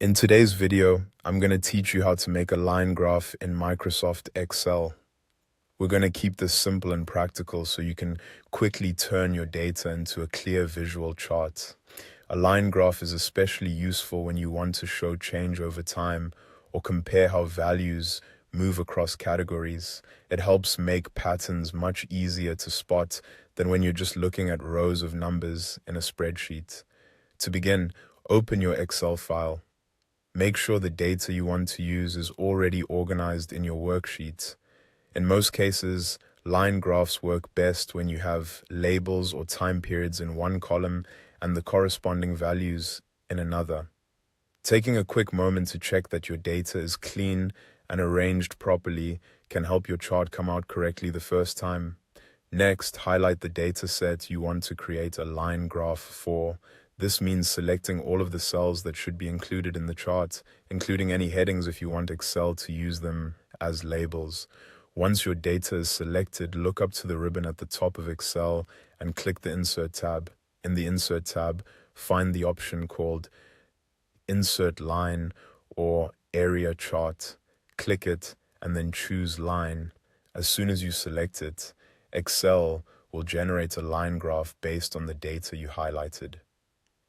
In today's video, I'm going to teach you how to make a line graph in Microsoft Excel. We're going to keep this simple and practical so you can quickly turn your data into a clear visual chart. A line graph is especially useful when you want to show change over time or compare how values move across categories. It helps make patterns much easier to spot than when you're just looking at rows of numbers in a spreadsheet. To begin, open your Excel file. Make sure the data you want to use is already organized in your worksheet. In most cases, line graphs work best when you have labels or time periods in one column and the corresponding values in another. Taking a quick moment to check that your data is clean and arranged properly can help your chart come out correctly the first time. Next, highlight the data set you want to create a line graph for. This means selecting all of the cells that should be included in the chart, including any headings if you want Excel to use them as labels. Once your data is selected, look up to the ribbon at the top of Excel and click the Insert tab. In the Insert tab, find the option called Insert Line or Area Chart. Click it and then choose Line. As soon as you select it, Excel will generate a line graph based on the data you highlighted.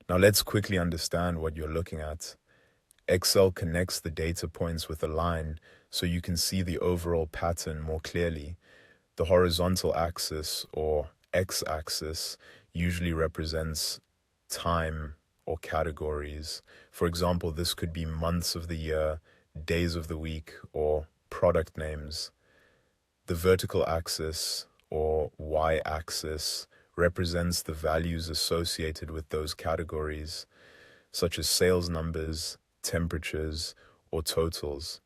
Now let's quickly understand what you're looking at. Excel connects the data points with a line so you can see the overall pattern more clearly. The horizontal axis or x-axis usually represents time or categories. For example, this could be months of the year, days of the week, or product names. The vertical axis or y-axis represents the values associated with those categories, such as sales numbers, temperatures, or totals.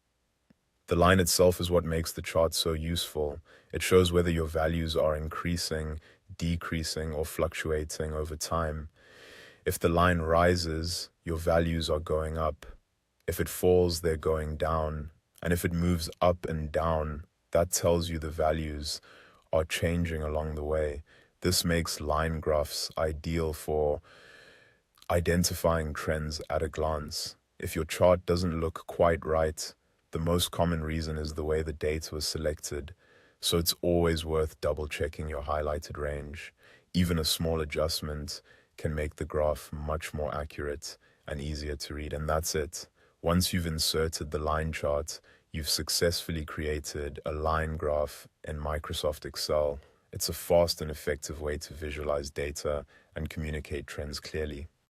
The line itself is what makes the chart so useful. It shows whether your values are increasing, decreasing, or fluctuating over time. If the line rises, your values are going up. If it falls, they're going down. And if it moves up and down, that tells you the values are changing along the way. This makes line graphs ideal for identifying trends at a glance. If your chart doesn't look quite right, the most common reason is the way the data was selected, so it's always worth double-checking your highlighted range. Even a small adjustment can make the graph much more accurate and easier to read, and that's it. Once you've inserted the line chart, you've successfully created a line graph in Microsoft Excel. It's a fast and effective way to visualize data and communicate trends clearly.